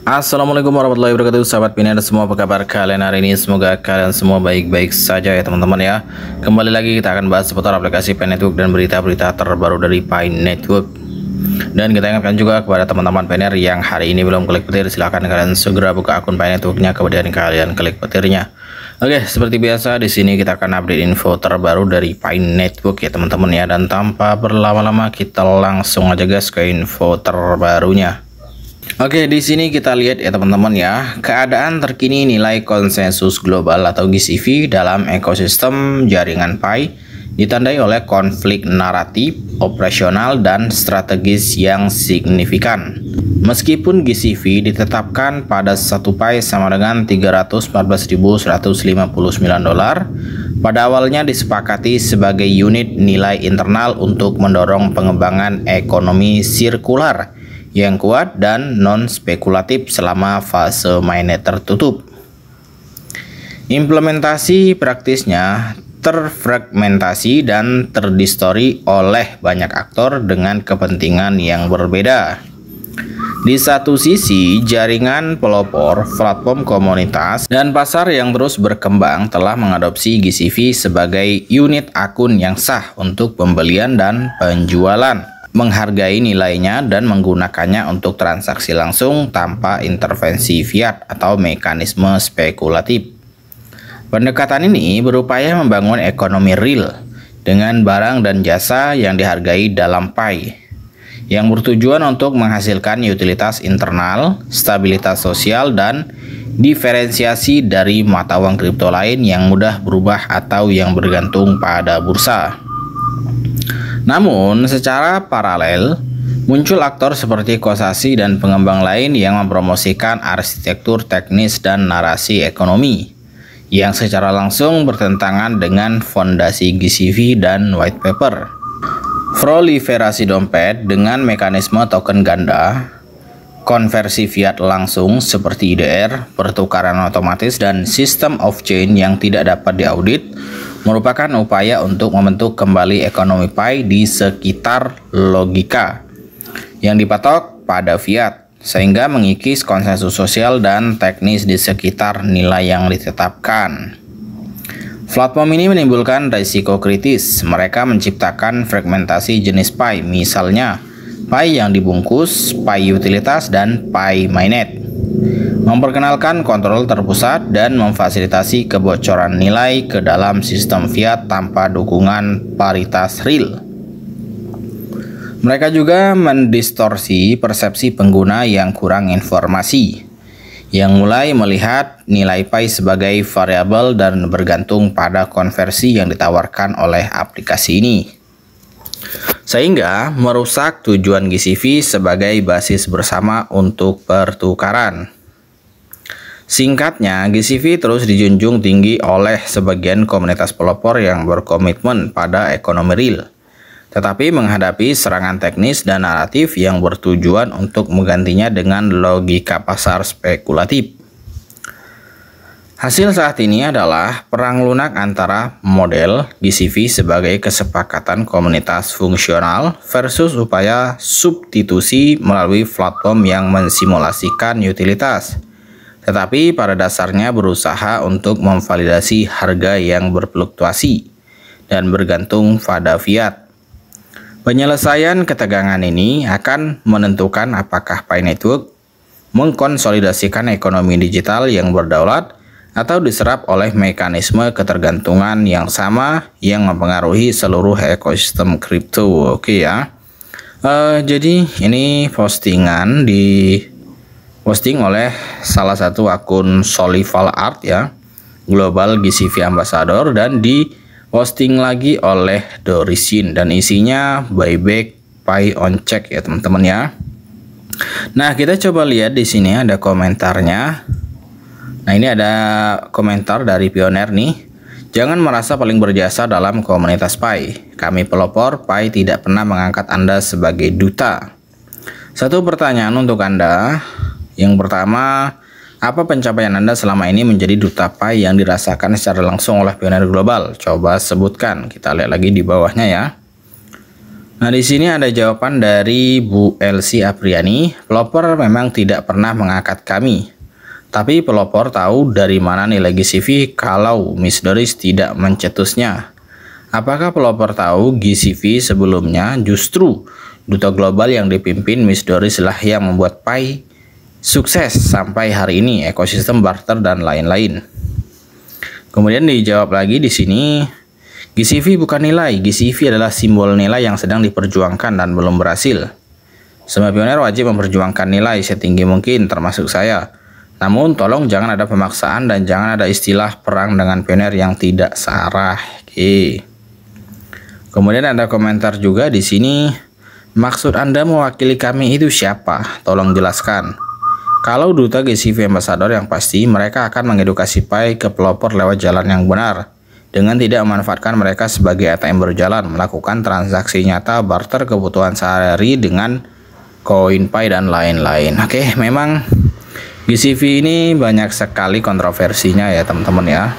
Assalamualaikum warahmatullahi wabarakatuh, sahabat Piner semua, apa kabar kalian hari ini? Semoga kalian semua baik-baik saja ya teman-teman ya. Kembali lagi kita akan bahas seputar aplikasi Pi Network dan berita-berita terbaru dari Pi Network. Dan kita ingatkan juga kepada teman-teman Piner yang hari ini belum klik petir, silahkan kalian segera buka akun Pi Networknya, kemudian kalian klik petirnya. Oke, seperti biasa di sini kita akan update info terbaru dari Pi Network ya teman-teman ya. Dan tanpa berlama-lama kita langsung aja guys ke info terbarunya. Oke, di sini kita lihat ya teman-teman ya, keadaan terkini nilai konsensus global atau GCV dalam ekosistem jaringan Pi ditandai oleh konflik naratif, operasional, dan strategis yang signifikan. Meskipun GCV ditetapkan pada 1 Pi sama dengan 314.159 dolar, pada awalnya disepakati sebagai unit nilai internal untuk mendorong pengembangan ekonomi sirkular yang kuat dan non-spekulatif selama fase mainnet tertutup. Implementasi praktisnya terfragmentasi dan terdistori oleh banyak aktor dengan kepentingan yang berbeda. Di satu sisi, jaringan pelopor, platform komunitas, dan pasar yang terus berkembang telah mengadopsi GCV sebagai unit akun yang sah untuk pembelian dan penjualan, menghargai nilainya dan menggunakannya untuk transaksi langsung tanpa intervensi fiat atau mekanisme spekulatif. Pendekatan ini berupaya membangun ekonomi real dengan barang dan jasa yang dihargai dalam Pi, yang bertujuan untuk menghasilkan utilitas internal, stabilitas sosial, dan diferensiasi dari mata uang kripto lain yang mudah berubah atau yang bergantung pada bursa. Namun, secara paralel, muncul aktor seperti Kosasi dan pengembang lain yang mempromosikan arsitektur teknis dan narasi ekonomi, yang secara langsung bertentangan dengan fondasi GCV dan white paper. Proliferasi dompet dengan mekanisme token ganda, konversi fiat langsung seperti IDR, pertukaran otomatis, dan sistem off-chain yang tidak dapat diaudit merupakan upaya untuk membentuk kembali ekonomi Pi di sekitar logika yang dipatok pada fiat, sehingga mengikis konsensus sosial dan teknis di sekitar nilai yang ditetapkan. Platform ini menimbulkan risiko kritis. Mereka menciptakan fragmentasi jenis Pi, misalnya Pi yang dibungkus, Pi utilitas, dan Pi mainnet, memperkenalkan kontrol terpusat dan memfasilitasi kebocoran nilai ke dalam sistem fiat tanpa dukungan paritas real. Mereka juga mendistorsi persepsi pengguna yang kurang informasi, yang mulai melihat nilai Pi sebagai variabel dan bergantung pada konversi yang ditawarkan oleh aplikasi ini, sehingga merusak tujuan GCV sebagai basis bersama untuk pertukaran. Singkatnya, GCV terus dijunjung tinggi oleh sebagian komunitas pelopor yang berkomitmen pada ekonomi real, tetapi menghadapi serangan teknis dan naratif yang bertujuan untuk menggantinya dengan logika pasar spekulatif. Hasil saat ini adalah perang lunak antara model GCV sebagai kesepakatan komunitas fungsional versus upaya substitusi melalui platform yang mensimulasikan utilitas, tetapi pada dasarnya berusaha untuk memvalidasi harga yang berfluktuasi dan bergantung pada fiat. Penyelesaian ketegangan ini akan menentukan apakah Pi Network mengkonsolidasikan ekonomi digital yang berdaulat atau diserap oleh mekanisme ketergantungan yang sama yang mempengaruhi seluruh ekosistem kripto. Oke ya. Jadi ini postingan posting oleh salah satu akun Solival Art ya, Global GCV Ambassador, dan diposting lagi oleh Dorisin, dan isinya buyback Pi on check ya teman-teman ya. Nah, kita coba lihat di sini ada komentarnya. Nah, ini ada komentar dari Pioner nih. Jangan merasa paling berjasa dalam komunitas Pi. Kami pelopor Pi tidak pernah mengangkat Anda sebagai duta. Satu pertanyaan untuk Anda. Yang pertama, apa pencapaian Anda selama ini menjadi duta Pi yang dirasakan secara langsung oleh Pioner Global? Coba sebutkan. Kita lihat lagi di bawahnya ya. Nah, di sini ada jawaban dari Bu Elsie Apriani. Pelopor memang tidak pernah mengangkat kami. Tapi pelopor tahu dari mana nilai GCV kalau Miss Doris tidak mencetusnya. Apakah pelopor tahu GCV sebelumnya justru duta global yang dipimpin Miss Doris lah yang membuat Pi sukses sampai hari ini, ekosistem barter dan lain-lain. Kemudian dijawab lagi di sini. GCV bukan nilai, GCV adalah simbol nilai yang sedang diperjuangkan dan belum berhasil. Semua pioner wajib memperjuangkan nilai setinggi mungkin, termasuk saya. Namun tolong jangan ada pemaksaan dan jangan ada istilah perang dengan pioner yang tidak searah. Oke. Kemudian ada komentar juga di sini. Maksud Anda mewakili kami itu siapa? Tolong jelaskan. Kalau duta GCV Ambassador yang pasti mereka akan mengedukasi Pi ke pelopor lewat jalan yang benar. Dengan tidak memanfaatkan mereka sebagai ATM berjalan, melakukan transaksi nyata, barter kebutuhan sehari-hari dengan koin Pi dan lain-lain. Oke, memang GCV ini banyak sekali kontroversinya ya teman-teman ya.